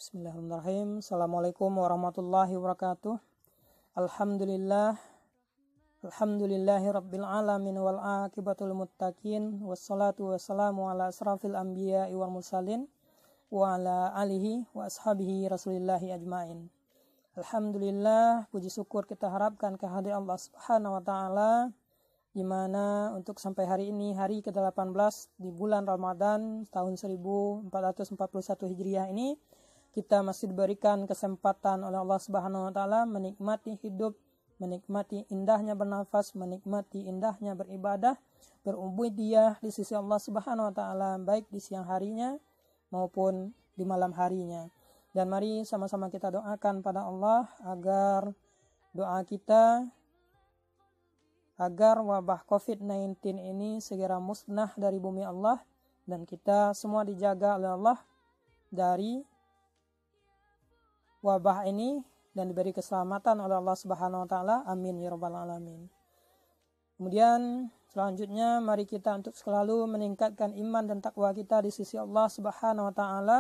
Bismillahirrahmanirrahim. Assalamualaikum warahmatullahi wabarakatuh. Alhamdulillah. Alhamdulillahi rabbil alamin wal aqibatul muttaqin. Wassalatu wassalamu ala asrafil anbiya'i wal mursalin wa ala alihi wa ashabihi rasulillahi ajmain. Alhamdulillah, puji syukur kita harapkan kehadirat Allah Subhanahu wa taala, di mana untuk sampai hari ini, hari ke-18 di bulan Ramadan tahun 1441 Hijriah ini, kita masih diberikan kesempatan oleh Allah Subhanahu wa taala menikmati hidup, menikmati indahnya bernafas, menikmati indahnya beribadah, berubudiyah di sisi Allah Subhanahu wa taala, baik di siang harinya maupun di malam harinya. Dan mari sama-sama kita doakan pada Allah agar doa kita agar wabah COVID-19 ini segera musnah dari bumi Allah dan kita semua dijaga oleh Allah dari wabah ini dan diberi keselamatan oleh Allah Subhanahu wa taala. Amin ya rabbal alamin. Kemudian selanjutnya mari kita untuk selalu meningkatkan iman dan takwa kita di sisi Allah Subhanahu wa taala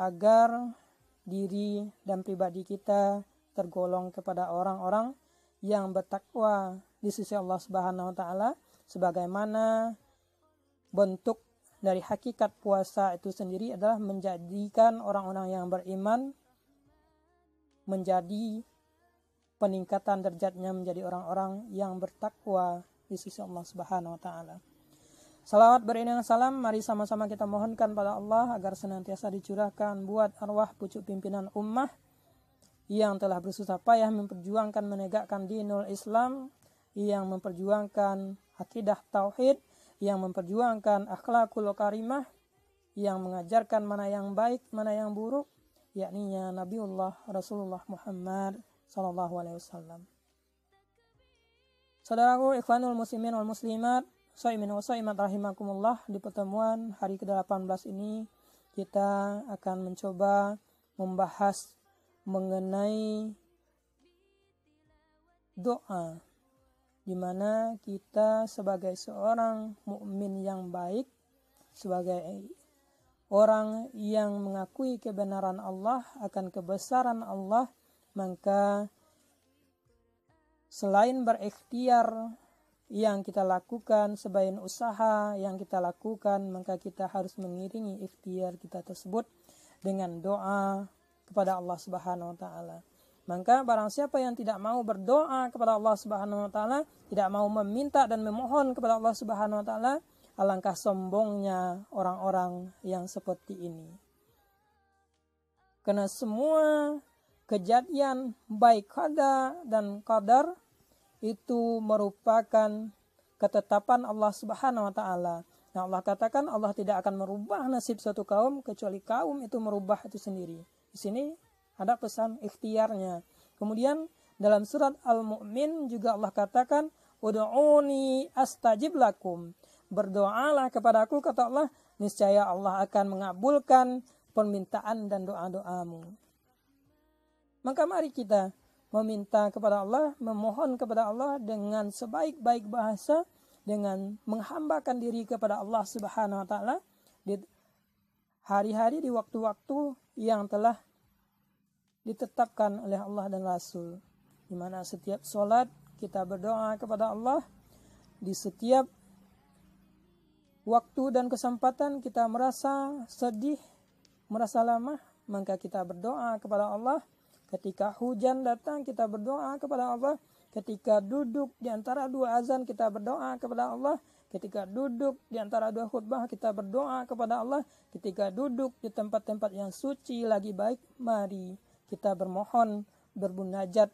agar diri dan pribadi kita tergolong kepada orang-orang yang bertakwa di sisi Allah Subhanahu wa taala, sebagaimana bentuk dari hakikat puasa itu sendiri adalah menjadikan orang-orang yang beriman menjadi peningkatan derajatnya menjadi orang-orang yang bertakwa di sisi Allah Subhanahu wa taala. Salawat beriringan salam, mari sama-sama kita mohonkan pada Allah agar senantiasa dicurahkan buat arwah pucuk pimpinan ummah yang telah bersusah payah memperjuangkan menegakkan dinul Islam, yang memperjuangkan akidah tauhid, yang memperjuangkan akhlakul karimah, yang mengajarkan mana yang baik, mana yang buruk, yakninya Nabiullah Rasulullah Muhammad sallallahu alaihi wasallam. Saudaraku ikhwanul muslimin wal muslimat, shaimin wa shaimat rahimakumullah, di pertemuan hari ke-18 ini kita akan mencoba membahas mengenai doa, di mana kita sebagai seorang mukmin yang baik, sebagai orang yang mengakui kebenaran Allah, akan kebesaran Allah, maka selain berikhtiar yang kita lakukan, sebagian usaha yang kita lakukan, maka kita harus mengiringi ikhtiar kita tersebut dengan doa kepada Allah Subhanahu wa taala. Maka barang siapa yang tidak mau berdoa kepada Allah Subhanahu wa taala, tidak mau meminta dan memohon kepada Allah Subhanahu wa taala, alangkah sombongnya orang-orang yang seperti ini. Karena semua kejadian baik qada dan qadar itu merupakan ketetapan Allah Subhanahu wa taala. Nah, Allah katakan Allah tidak akan merubah nasib suatu kaum kecuali kaum itu merubah itu sendiri. Di sini ada pesan ikhtiarnya. Kemudian dalam surat Al-Mu'min juga Allah katakan, "Ud'uni astajib lakum." Berdoalah kepadaku, kata Allah, niscaya Allah akan mengabulkan permintaan dan doa-doamu. Maka mari kita meminta kepada Allah, memohon kepada Allah dengan sebaik-baik bahasa, dengan menghambakan diri kepada Allah Subhanahu wa taala di hari-hari, di waktu-waktu yang telah ditetapkan oleh Allah dan Rasul, di mana setiap sholat kita berdoa kepada Allah, di setiap waktu dan kesempatan kita merasa sedih, merasa lemah, maka kita berdoa kepada Allah. Ketika hujan datang kita berdoa kepada Allah. Ketika duduk di antara dua azan kita berdoa kepada Allah. Ketika duduk di antara dua khutbah kita berdoa kepada Allah. Ketika duduk di tempat-tempat yang suci lagi baik, mari kita bermohon, bermunajat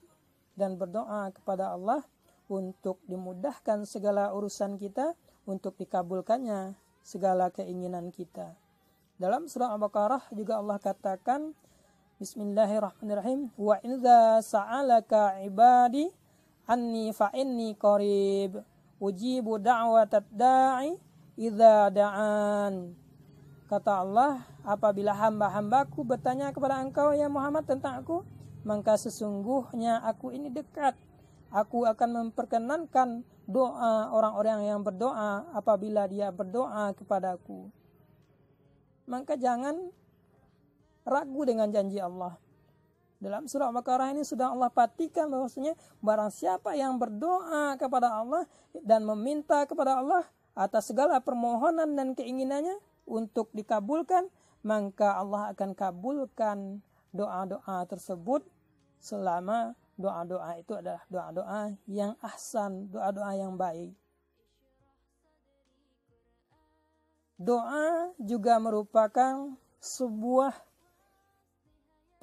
dan berdoa kepada Allah untuk dimudahkan segala urusan kita, untuk dikabulkannya segala keinginan kita. Dalam surah Al-Baqarah juga Allah katakan, Bismillahirrahmanirrahim, wa idza sa'alaka ibadi anni fa inni qarib ujibu da'watad da'i idza da'an. Kata Allah, apabila hamba-hambaku bertanya kepada engkau ya Muhammad tentang aku, maka sesungguhnya aku ini dekat. Aku akan memperkenankan doa orang-orang yang berdoa apabila dia berdoa kepadaku. Maka jangan ragu dengan janji Allah. Dalam surah Al-Baqarah ini sudah Allah pastikan bahwasanya barang siapa yang berdoa kepada Allah dan meminta kepada Allah atas segala permohonan dan keinginannya untuk dikabulkan, maka Allah akan kabulkan doa-doa tersebut selama doa-doa itu adalah doa-doa yang ahsan, doa-doa yang baik. Doa juga merupakan sebuah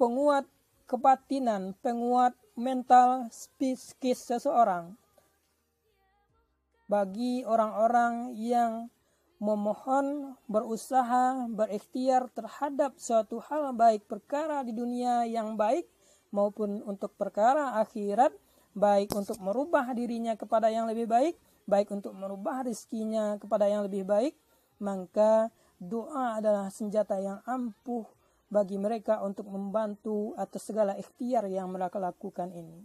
penguat kebatinan, penguat mental psikis seseorang. Bagi orang-orang yang memohon, berusaha, berikhtiar terhadap suatu hal baik perkara di dunia yang baik maupun untuk perkara akhirat, baik untuk merubah dirinya kepada yang lebih baik, baik untuk merubah rezekinya kepada yang lebih baik, maka doa adalah senjata yang ampuh bagi mereka untuk membantu atas segala ikhtiar yang mereka lakukan ini.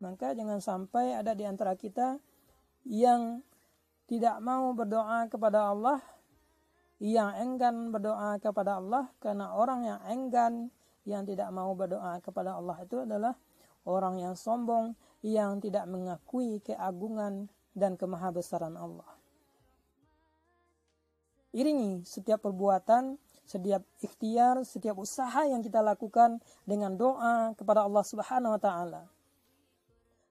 Maka jangan sampai ada di antara kita yang tidak mau berdoa kepada Allah, yang enggan berdoa kepada Allah, karena orang yang enggan, yang tidak mau berdoa kepada Allah itu adalah orang yang sombong, yang tidak mengakui keagungan dan kemahabesaran Allah. Iringi setiap perbuatan, setiap ikhtiar, setiap usaha yang kita lakukan dengan doa kepada Allah Subhanahu wa taala.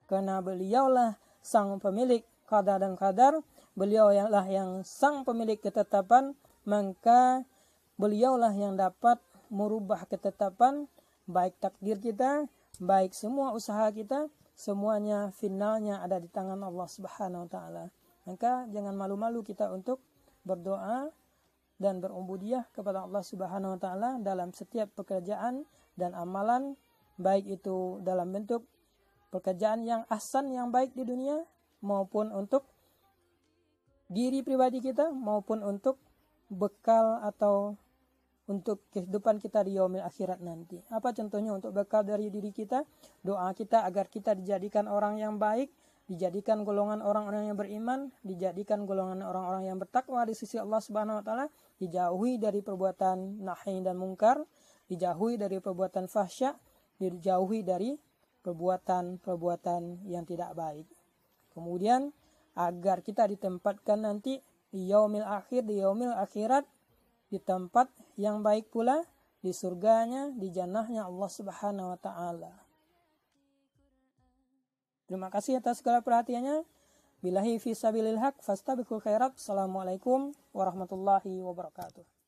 Karena beliaulah sang pemilik qada dan qadar, beliaulah yang sang pemilik ketetapan, maka beliaulah yang dapat merubah ketetapan, baik takdir kita, baik semua usaha kita, semuanya finalnya ada di tangan Allah Subhanahu wa taala. Maka jangan malu-malu kita untuk berdoa dan berubudiyah kepada Allah Subhanahu wa taala dalam setiap pekerjaan dan amalan, baik itu dalam bentuk pekerjaan yang ahsan, yang baik di dunia, maupun untuk diri pribadi kita, maupun untuk bekal atau untuk kehidupan kita di yaumil akhirat nanti. Apa contohnya untuk bekal dari diri kita? Doa kita agar kita dijadikan orang yang baik, dijadikan golongan orang-orang yang beriman, dijadikan golongan orang-orang yang bertakwa di sisi Allah Subhanahu wa taala, dijauhi dari perbuatan nahi dan mungkar, dijauhi dari perbuatan fahsya, dijauhi dari perbuatan-perbuatan yang tidak baik. Kemudian agar kita ditempatkan nanti di yaumil akhir, di yaumil akhirat, di tempat yang baik pula, di surganya, di jannahnya Allah Subhanahu wa taala. Terima kasih atas segala perhatiannya. Billahi fi sabilil haq fastabiqul khairat. Assalamualaikum warahmatullahi wabarakatuh.